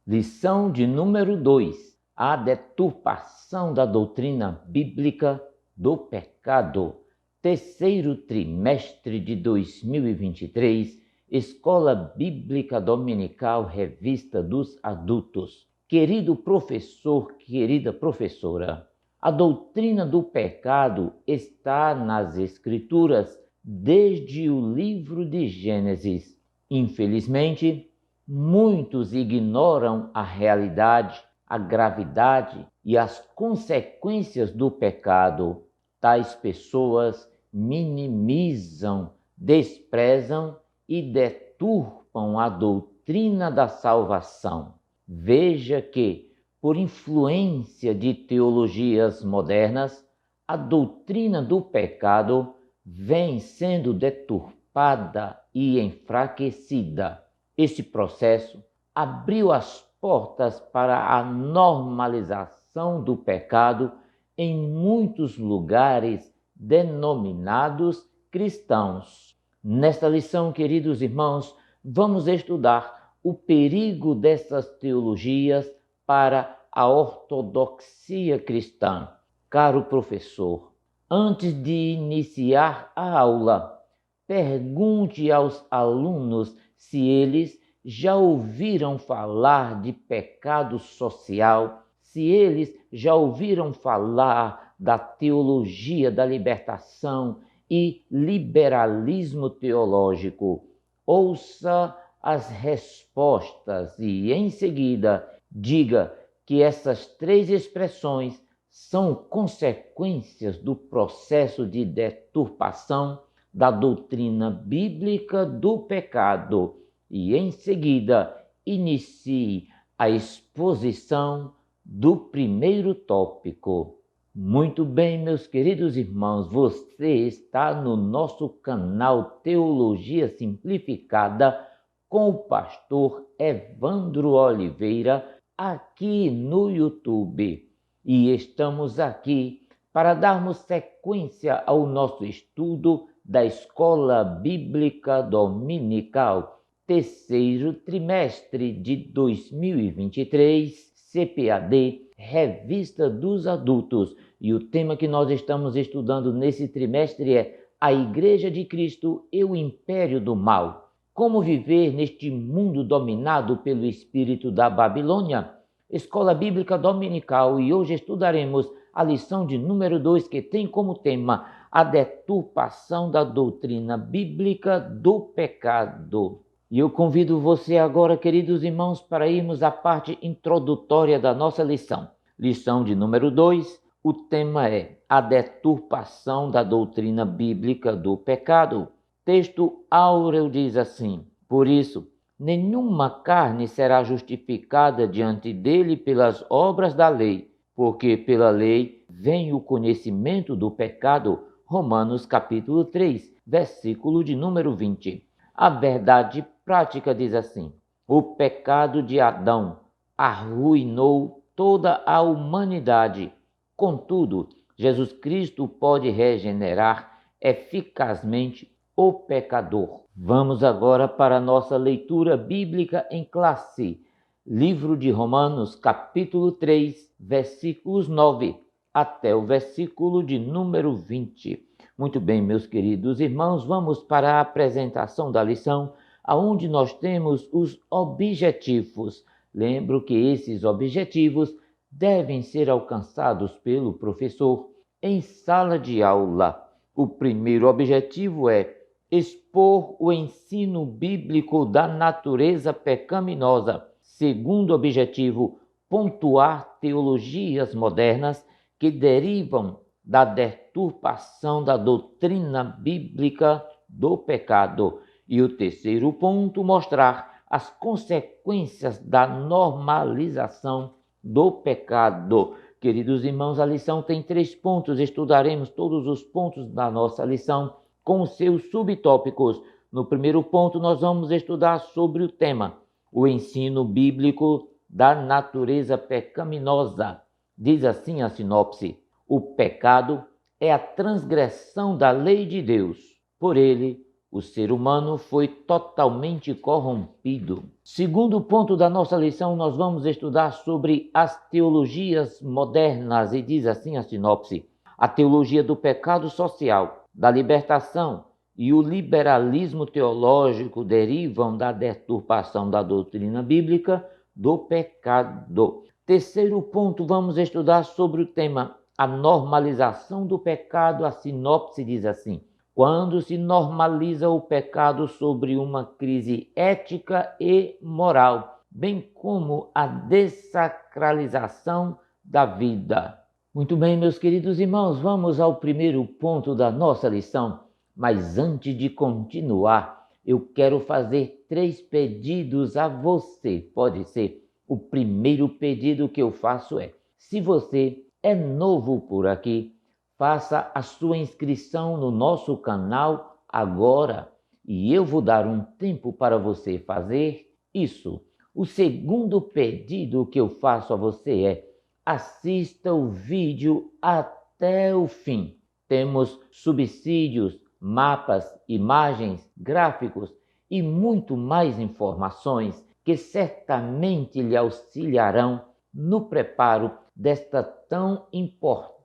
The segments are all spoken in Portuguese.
Lição de número 2: a deturpação da doutrina bíblica do pecado. Terceiro trimestre de 2023, Escola Bíblica Dominical, Revista dos Adultos. Querido professor, querida professora, a doutrina do pecado está nas Escrituras desde o livro de Gênesis. Infelizmente, muitos ignoram a realidade, a gravidade e as consequências do pecado. Tais pessoas minimizam, desprezam e deturpam a doutrina da salvação. Veja que, por influência de teologias modernas, a doutrina do pecado vem sendo deturpada e enfraquecida. Este processo abriu as portas para a normalização do pecado em muitos lugares denominados cristãos. Nesta lição, queridos irmãos, vamos estudar o perigo dessas teologias para a ortodoxia cristã. Caro professor, antes de iniciar a aula, pergunte aos alunos se eles já ouviram falar de pecado social, se eles já ouviram falar da teologia da libertação e liberalismo teológico. Ouça as respostas e, em seguida, diga que essas três expressões são consequências do processo de deturpação da doutrina bíblica do pecado e, em seguida, inicie a exposição do primeiro tópico. Muito bem, meus queridos irmãos, você está no nosso canal Teologia Simplificada com o pastor Evandro Oliveira, aqui no YouTube. E estamos aqui para darmos sequência ao nosso estudo da Escola Bíblica Dominical, terceiro trimestre de 2023, CPAD, Revista dos Adultos. E o tema que nós estamos estudando nesse trimestre é a Igreja de Cristo e o Império do Mal. Como viver neste mundo dominado pelo espírito da Babilônia? Escola Bíblica Dominical, e hoje estudaremos a lição de número 2, que tem como tema a deturpação da doutrina bíblica do pecado. E eu convido você agora, queridos irmãos, para irmos à parte introdutória da nossa lição. Lição de número 2, o tema é a deturpação da doutrina bíblica do pecado. Texto áureo diz assim: por isso, nenhuma carne será justificada diante dele pelas obras da lei, porque pela lei vem o conhecimento do pecado. Romanos capítulo 3, versículo de número 20. A verdade prática diz assim: o pecado de Adão arruinou toda a humanidade. Contudo, Jesus Cristo pode regenerar eficazmente o pecador. Vamos agora para a nossa leitura bíblica em classe. Livro de Romanos, capítulo 3, versículos 9 até o versículo de número 20. Muito bem, meus queridos irmãos, vamos para a apresentação da lição, onde nós temos os objetivos. Lembro que esses objetivos devem ser alcançados pelo professor em sala de aula. O primeiro objetivo é expor o ensino bíblico da natureza pecaminosa. Segundo objetivo, pontuar teologias modernas que derivam da deturpação da doutrina bíblica do pecado. E o terceiro ponto, mostrar as consequências da normalização do pecado. Queridos irmãos, a lição tem 3 pontos. Estudaremos todos os pontos da nossa lição com seus subtópicos. No primeiro ponto, nós vamos estudar sobre o tema, o ensino bíblico da natureza pecaminosa. Diz assim a sinopse: o pecado é a transgressão da lei de Deus. Por ele, O ser humano foi totalmente corrompido. Segundo ponto da nossa lição, nós vamos estudar sobre as teologias modernas, e diz assim a sinopse: a teologia do pecado social, da libertação e o liberalismo teológico derivam da deturpação da doutrina bíblica do pecado. Terceiro ponto, vamos estudar sobre o tema a normalização do pecado. A sinopse diz assim: quando se normaliza o pecado sobre uma crise ética e moral, bem como a dessacralização da vida. Muito bem, meus queridos irmãos, vamos ao primeiro ponto da nossa lição. Mas antes de continuar, eu quero fazer 3 pedidos a você. Pode ser. O primeiro pedido que eu faço é: se você é novo por aqui, faça a sua inscrição no nosso canal agora e eu vou dar um tempo para você fazer isso. O segundo pedido que eu faço a você é: assista o vídeo até o fim. Temos subsídios, mapas, imagens, gráficos e muito mais informações que certamente lhe auxiliarão no preparo desta tão importante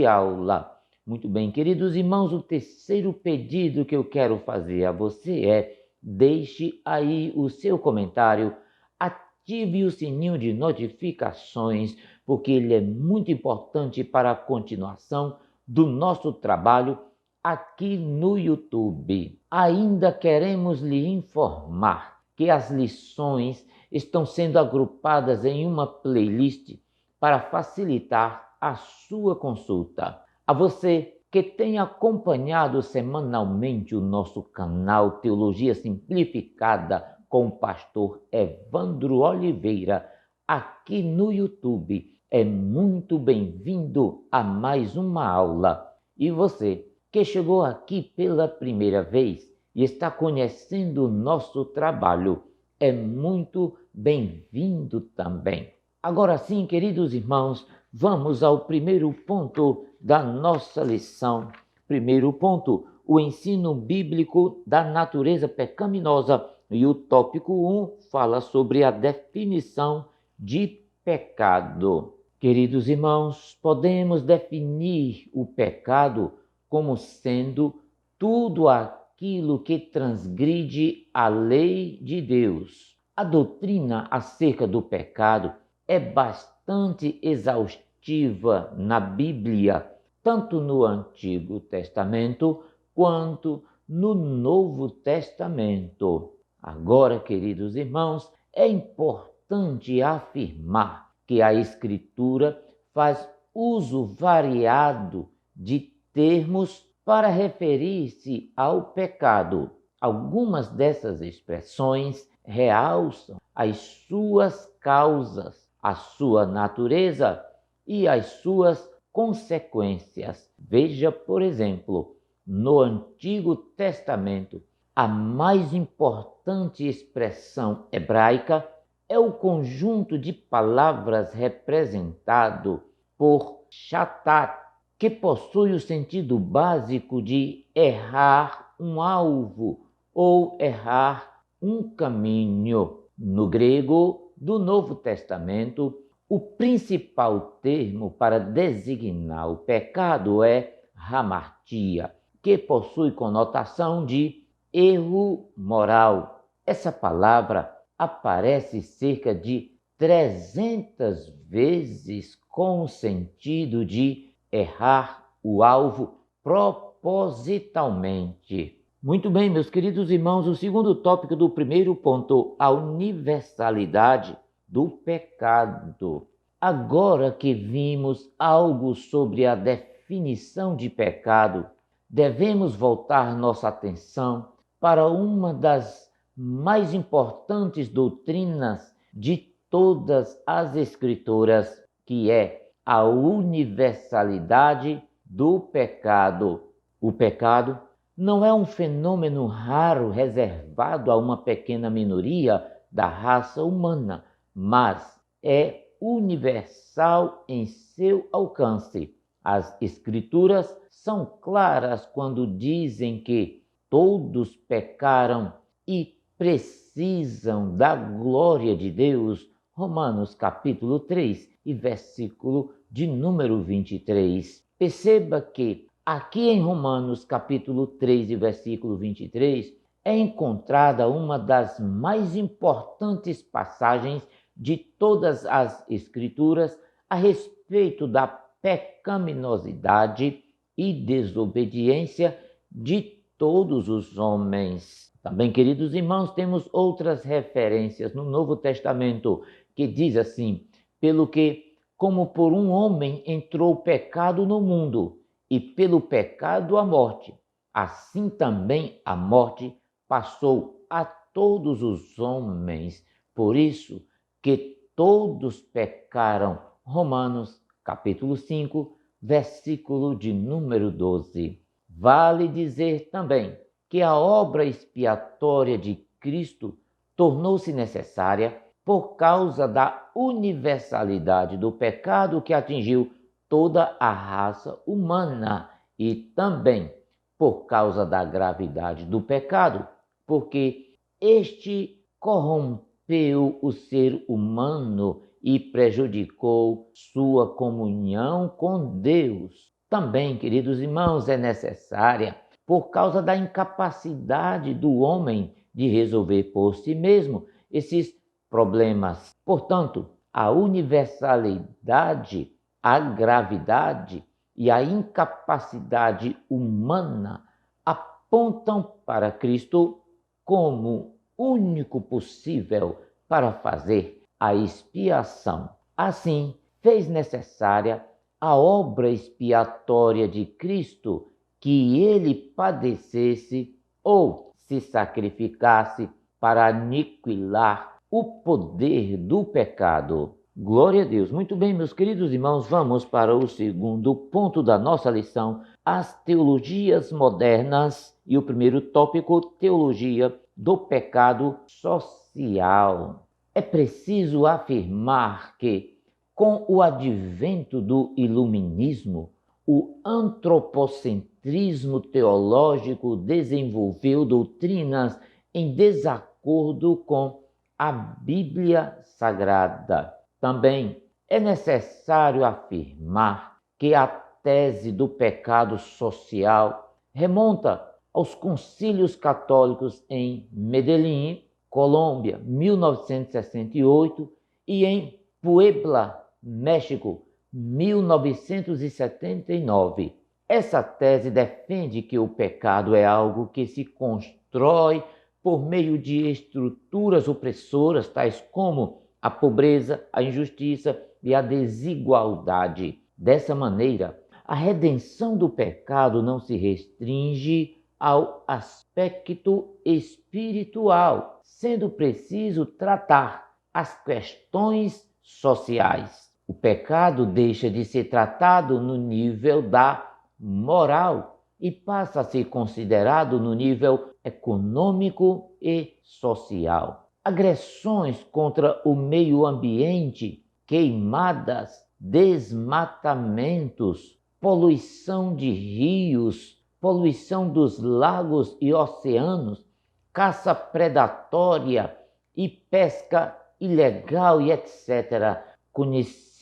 aula. Muito bem, queridos irmãos, o terceiro pedido que eu quero fazer a você é: deixe aí o seu comentário, ative o sininho de notificações, porque ele é muito importante para a continuação do nosso trabalho aqui no YouTube. Ainda queremos lhe informar que as lições estão sendo agrupadas em uma playlist para facilitar a sua consulta. A você que tem acompanhado semanalmente o nosso canal Teologia Simplificada com o pastor Evandro Oliveira, aqui no YouTube, é muito bem-vindo a mais uma aula. E você que chegou aqui pela primeira vez e está conhecendo o nosso trabalho, é muito bem-vindo também. Agora sim, queridos irmãos, vamos ao primeiro ponto da nossa lição. Primeiro ponto, o ensino bíblico da natureza pecaminosa. E o tópico 1 fala sobre a definição de pecado. Queridos irmãos, podemos definir o pecado como sendo tudo aquilo que transgride a lei de Deus. A doutrina acerca do pecado é bastante exaustiva na Bíblia, tanto no Antigo Testamento quanto no Novo Testamento. Agora, queridos irmãos, é importante afirmar que a Escritura faz uso variado de termos para referir-se ao pecado. Algumas dessas expressões realçam as suas causas, a sua natureza e as suas consequências. Veja, por exemplo, no Antigo Testamento, a mais importante expressão hebraica é o conjunto de palavras representado por shatat, que possui o sentido básico de errar um alvo ou errar um caminho. No grego do Novo Testamento, o principal termo para designar o pecado é hamartia, que possui conotação de erro moral. Essa palavra aparece cerca de 300 vezes com o sentido de errar o alvo propositalmente. Muito bem, meus queridos irmãos, o segundo tópico do primeiro ponto, a universalidade do pecado. Agora que vimos algo sobre a definição de pecado, devemos voltar nossa atenção para uma das mais importantes doutrinas de todas as Escrituras, que é a universalidade do pecado. O pecado não é um fenômeno raro reservado a uma pequena minoria da raça humana, mas é universal em seu alcance. As Escrituras são claras quando dizem que todos pecaram e precisam da glória de Deus. Romanos capítulo 3 e versículo de número 23. Perceba que aqui em Romanos capítulo 3 e versículo 23 é encontrada uma das mais importantes passagens de todas as Escrituras a respeito da pecaminosidade e desobediência de todos os homens. Também, queridos irmãos, temos outras referências no Novo Testamento que diz assim: pelo que, como por um homem entrou o pecado no mundo, e pelo pecado a morte, assim também a morte passou a todos os homens, por isso que todos pecaram. Romanos capítulo 5, versículo de número 12. Vale dizer também que a obra expiatória de Cristo tornou-se necessária por causa da universalidade do pecado que atingiu toda a raça humana e também por causa da gravidade do pecado, porque este corrompeu o ser humano e prejudicou sua comunhão com Deus. Também, queridos irmãos, é necessária por causa da incapacidade do homem de resolver por si mesmo esses problemas. Portanto, a universalidade, a gravidade e a incapacidade humana apontam para Cristo como único possível para fazer a expiação. Assim, fez necessária a obra expiatória de Cristo, que ele padecesse ou se sacrificasse para aniquilar o poder do pecado. Glória a Deus. Muito bem, meus queridos irmãos, vamos para o segundo ponto da nossa lição, as teologias modernas, e o primeiro tópico, teologia do pecado social. É preciso afirmar que, com o advento do iluminismo, o antropocentrismo teológico desenvolveu doutrinas em desacordo com a Bíblia Sagrada. Também é necessário afirmar que a tese do pecado social remonta aos concílios católicos em Medellín, Colômbia, 1968, e em Puebla, México, 1979. Essa tese defende que o pecado é algo que se constrói por meio de estruturas opressoras, tais como a pobreza, a injustiça e a desigualdade. Dessa maneira, a redenção do pecado não se restringe ao aspecto espiritual, sendo preciso tratar as questões sociais. O pecado deixa de ser tratado no nível da moral e passa a ser considerado no nível econômico e social. Agressões contra o meio ambiente, queimadas, desmatamentos, poluição de rios, poluição dos lagos e oceanos, caça predatória e pesca ilegal e etc., conhecido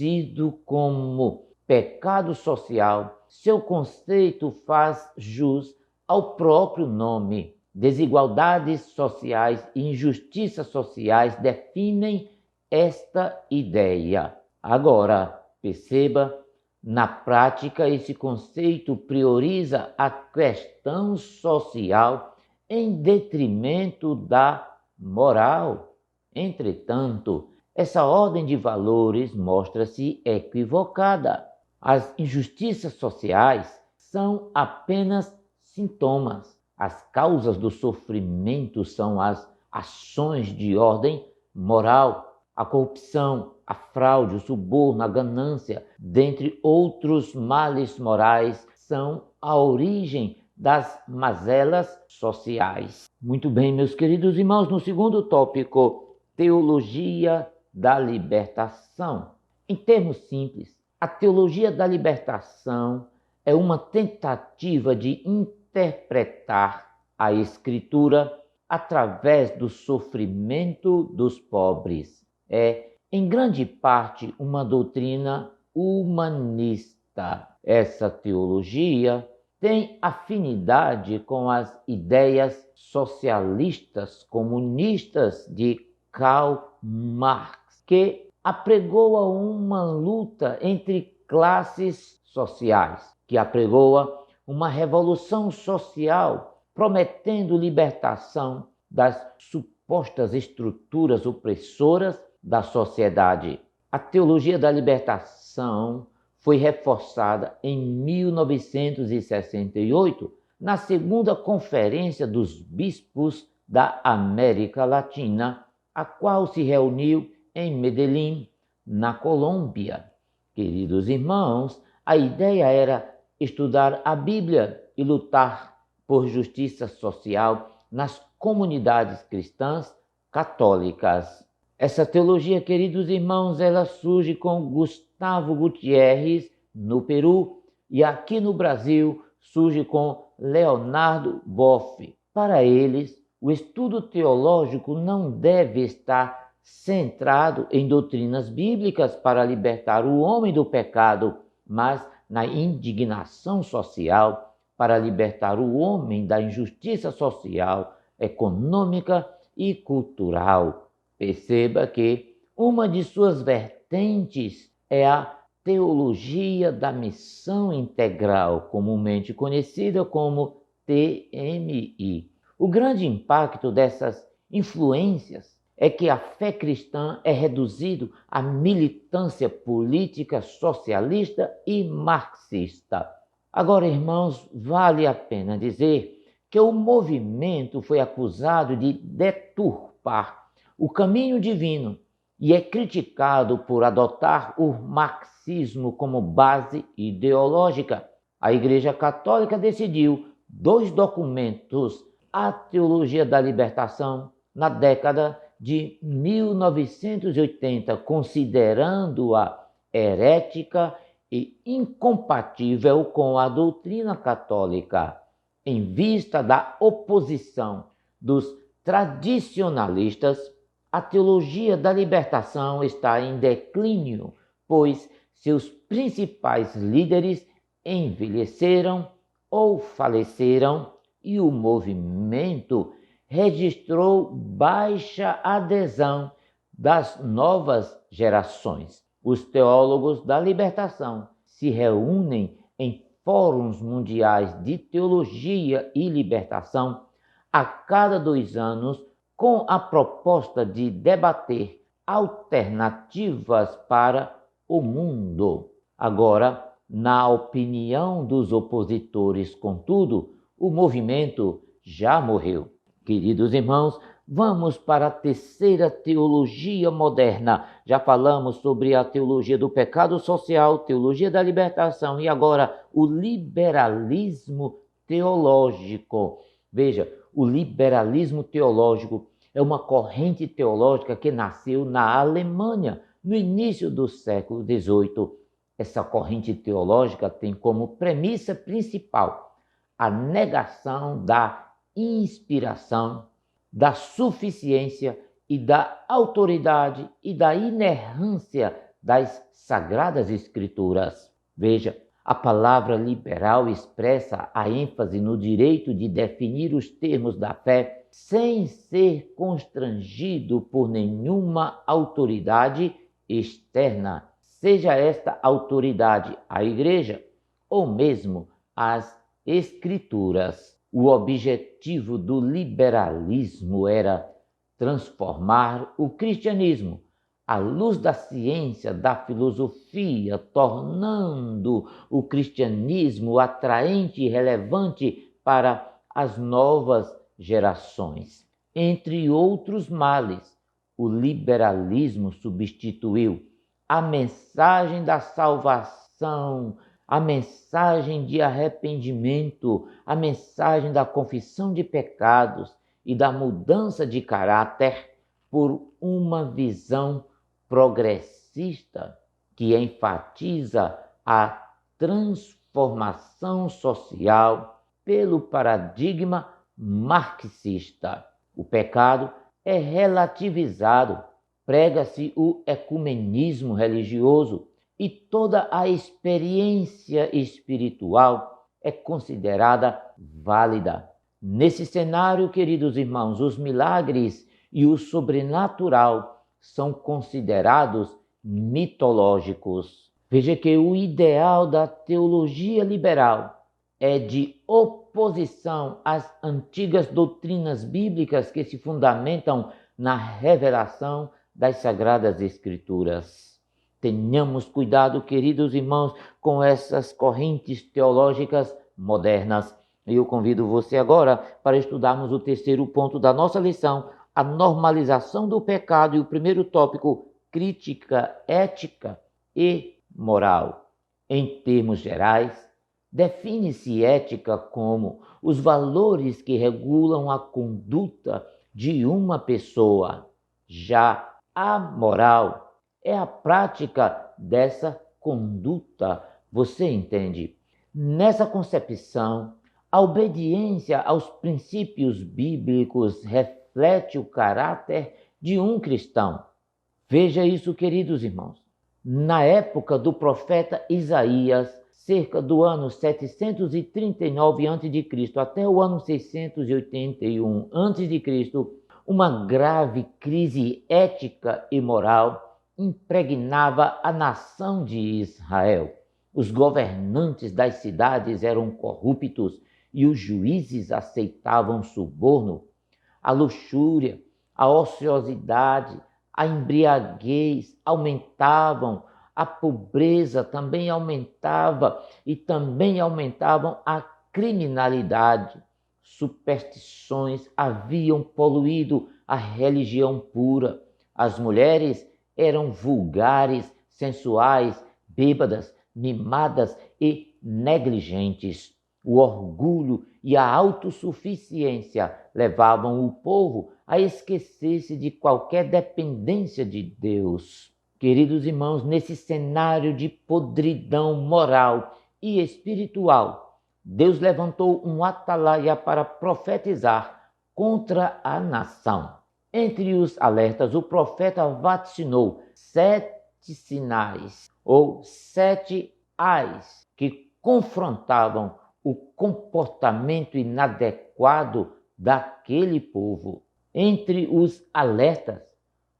como pecado social, seu conceito faz jus ao próprio nome. Desigualdades sociais e injustiças sociais definem esta ideia. Agora, perceba, na prática, esse conceito prioriza a questão social em detrimento da moral. Entretanto, essa ordem de valores mostra-se equivocada. As injustiças sociais são apenas sintomas. As causas do sofrimento são as ações de ordem moral, a corrupção, a fraude, o suborno, a ganância, dentre outros males morais, são a origem das mazelas sociais. Muito bem, meus queridos irmãos, no segundo tópico, teologia da libertação. Em termos simples, a teologia da libertação é uma tentativa de interpretar a Escritura através do sofrimento dos pobres. É, em grande parte, uma doutrina humanista. Essa teologia tem afinidade com as ideias socialistas comunistas de Karl Marx, que apregoa uma luta entre classes sociais, que apregoa uma revolução social, prometendo libertação das supostas estruturas opressoras da sociedade. A teologia da libertação foi reforçada em 1968, na segunda Conferência dos Bispos da América Latina, a qual se reuniu em Medellín, na Colômbia. Queridos irmãos, a ideia era estudar a Bíblia e lutar por justiça social nas comunidades cristãs católicas. Essa teologia, queridos irmãos, ela surge com Gustavo Gutiérrez, no Peru, e aqui no Brasil surge com Leonardo Boff. Para eles, o estudo teológico não deve estar centrado em doutrinas bíblicas para libertar o homem do pecado, mas na indignação social para libertar o homem da injustiça social, econômica e cultural. Perceba que uma de suas vertentes é a teologia da missão integral, comumente conhecida como TMI. O grande impacto dessas influências é que a fé cristã é reduzido à militância política socialista e marxista. Agora, irmãos, vale a pena dizer que o movimento foi acusado de deturpar o caminho divino e é criticado por adotar o marxismo como base ideológica. A Igreja Católica decidiu 2 documentos, a Teologia da Libertação, na década de 1980, considerando-a herética e incompatível com a doutrina católica, em vista da oposição dos tradicionalistas. A teologia da libertação está em declínio, pois seus principais líderes envelheceram ou faleceram e o movimento registrou baixa adesão das novas gerações. Os teólogos da libertação se reúnem em fóruns mundiais de teologia e libertação a cada 2 anos com a proposta de debater alternativas para o mundo. Agora, na opinião dos opositores, contudo, o movimento já morreu. Queridos irmãos, vamos para a terceira teologia moderna. Já falamos sobre a teologia do pecado social, teologia da libertação e agora o liberalismo teológico. Veja, o liberalismo teológico é uma corrente teológica que nasceu na Alemanha no início do século XVIII. Essa corrente teológica tem como premissa principal a negação da inspiração, da suficiência e da autoridade e da inerrância das Sagradas Escrituras. Veja, a palavra liberal expressa a ênfase no direito de definir os termos da fé sem ser constrangido por nenhuma autoridade externa, seja esta autoridade a Igreja ou mesmo as Escrituras. O objetivo do liberalismo era transformar o cristianismo à luz da ciência, da filosofia, tornando o cristianismo atraente e relevante para as novas gerações. Entre outros males, o liberalismo substituiu a mensagem da salvação, a mensagem de arrependimento, a mensagem da confissão de pecados e da mudança de caráter por uma visão progressista que enfatiza a transformação social pelo paradigma marxista. O pecado é relativizado, prega-se o ecumenismo religioso e toda a experiência espiritual é considerada válida. Nesse cenário, queridos irmãos, os milagres e o sobrenatural são considerados mitológicos. Veja que o ideal da teologia liberal é de oposição às antigas doutrinas bíblicas que se fundamentam na revelação das Sagradas Escrituras. Tenhamos cuidado, queridos irmãos, com essas correntes teológicas modernas. Eu convido você agora para estudarmos o terceiro ponto da nossa lição, a normalização do pecado, e o primeiro tópico, crítica ética e moral. Em termos gerais, define-se ética como os valores que regulam a conduta de uma pessoa. Já a moral é a prática dessa conduta. Você entende? Nessa concepção, a obediência aos princípios bíblicos reflete o caráter de um cristão. Veja isso, queridos irmãos. Na época do profeta Isaías, cerca do ano 739 a.C. até o ano 681 a.C., uma grave crise ética e moral impregnava a nação de Israel. Os governantes das cidades eram corruptos e os juízes aceitavam suborno. A luxúria, a ociosidade, a embriaguez aumentavam, a pobreza também aumentava e também aumentavam a criminalidade. Superstições haviam poluído a religião pura. As mulheres eram vulgares, sensuais, bêbadas, mimadas e negligentes. O orgulho e a autossuficiência levavam o povo a esquecer-se de qualquer dependência de Deus. Queridos irmãos, nesse cenário de podridão moral e espiritual, Deus levantou um atalaia para profetizar contra a nação. Entre os alertas, o profeta vaticinou 7 sinais ou 7 ais que confrontavam o comportamento inadequado daquele povo. Entre os alertas,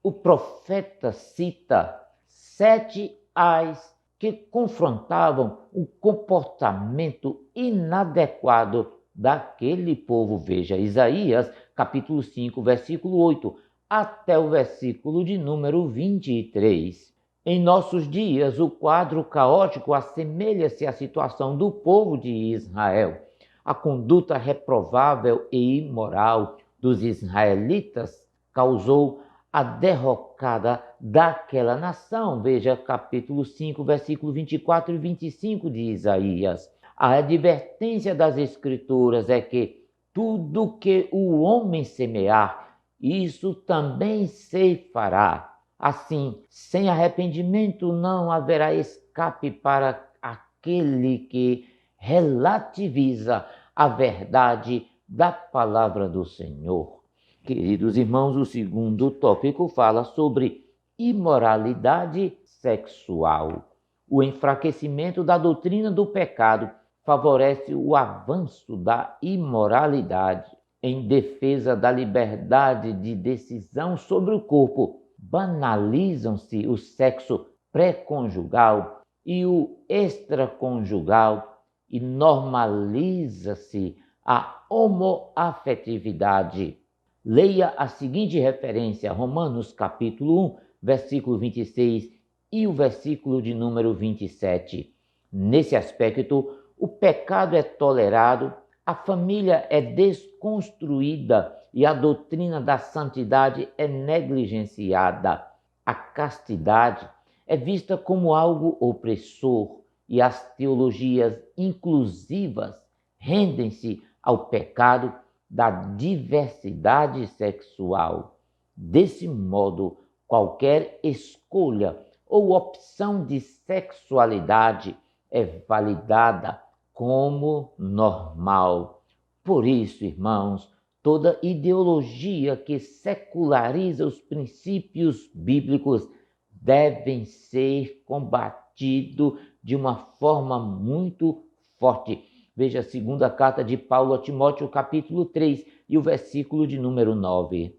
o profeta cita 7 ais que confrontavam o comportamento inadequado daquele povo. Veja, Isaías, capítulo 5, versículo 8, até o versículo de número 23. Em nossos dias, o quadro caótico assemelha-se à situação do povo de Israel. A conduta reprovável e imoral dos israelitas causou a derrocada daquela nação. Veja capítulo 5, versículo 24 e 25 de Isaías. A advertência das Escrituras é que tudo que o homem semear, isso também ceifará. Assim, sem arrependimento não haverá escape para aquele que relativiza a verdade da palavra do Senhor. Queridos irmãos, o segundo tópico fala sobre imoralidade sexual. O enfraquecimento da doutrina do pecado favorece o avanço da imoralidade. Em defesa da liberdade de decisão sobre o corpo, banalizam-se o sexo pré-conjugal e o extraconjugal e normaliza-se a homoafetividade. Leia a seguinte referência, Romanos capítulo 1, versículo 26 e o versículo de número 27. Nesse aspecto, o pecado é tolerado, a família é desconstruída e a doutrina da santidade é negligenciada. A castidade é vista como algo opressor e as teologias inclusivas rendem-se ao pecado da diversidade sexual. Desse modo, qualquer escolha ou opção de sexualidade é validada como normal. Por isso, irmãos, toda ideologia que seculariza os princípios bíblicos devem ser combatido de uma forma muito forte. Veja a segunda carta de Paulo a Timóteo, capítulo 3 e o versículo de número 9.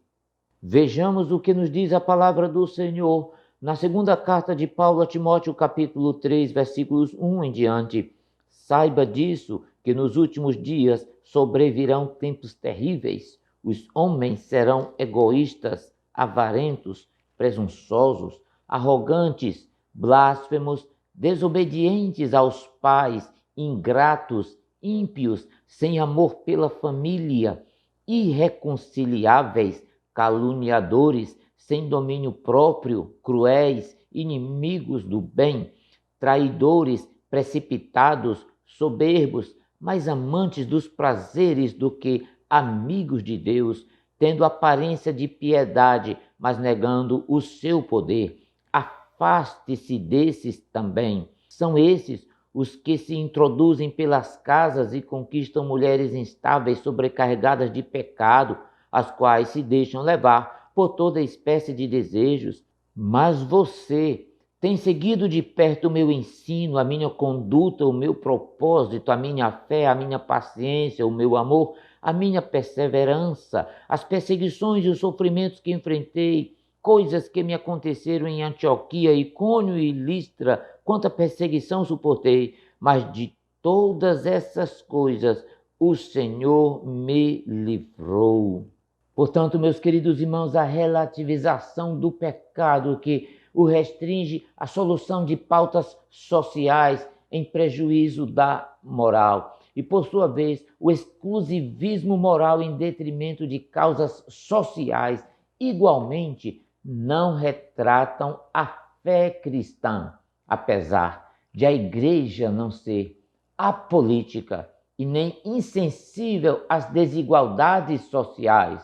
Vejamos o que nos diz a palavra do Senhor na segunda carta de Paulo a Timóteo, capítulo 3, versículos 1 em diante. Saiba disso, que nos últimos dias sobrevirão tempos terríveis. Os homens serão egoístas, avarentos, presunçosos, arrogantes, blasfemos, desobedientes aos pais, ingratos, ímpios, sem amor pela família, irreconciliáveis, caluniadores, sem domínio próprio, cruéis, inimigos do bem, traidores, precipitados, soberbos, mais amantes dos prazeres do que amigos de Deus, tendo aparência de piedade, mas negando o seu poder. Afaste-se desses também. São esses os que se introduzem pelas casas e conquistam mulheres instáveis, sobrecarregadas de pecado, as quais se deixam levar por toda espécie de desejos. Mas você tem seguido de perto o meu ensino, a minha conduta, o meu propósito, a minha fé, a minha paciência, o meu amor, a minha perseverança, as perseguições e os sofrimentos que enfrentei, coisas que me aconteceram em Antioquia, Icônio e Listra, quanta perseguição suportei, mas de todas essas coisas o Senhor me livrou. Portanto, meus queridos irmãos, a relativização do pecado que o restringe à solução de pautas sociais em prejuízo da moral e, por sua vez, o exclusivismo moral em detrimento de causas sociais, igualmente não retratam a fé cristã, apesar de a Igreja não ser apolítica e nem insensível às desigualdades sociais.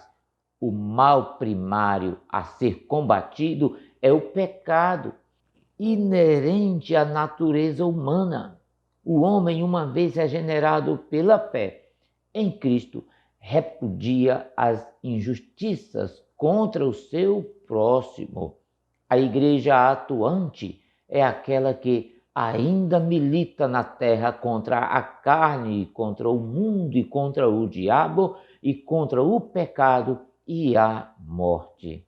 O mal primário a ser combatido é o pecado, inerente à natureza humana. O homem, uma vez regenerado pela fé em Cristo, repudia as injustiças contra o seu próximo. A igreja atuante é aquela que ainda milita na terra contra a carne, contra o mundo e contra o diabo e contra o pecado e a morte.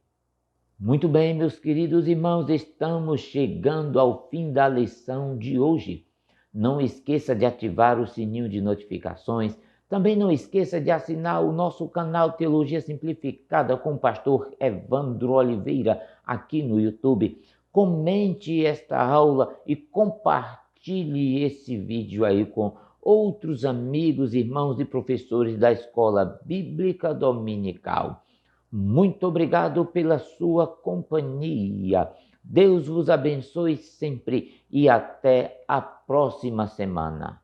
Muito bem, meus queridos irmãos, estamos chegando ao fim da lição de hoje. Não esqueça de ativar o sininho de notificações. Também não esqueça de assinar o nosso canal Teologia Simplificada com o pastor Evandro Oliveira aqui no YouTube. Comente esta aula e compartilhe esse vídeo aí com outros amigos, irmãos e professores da Escola Bíblica Dominical. Muito obrigado pela sua companhia. Deus vos abençoe sempre e até a próxima semana.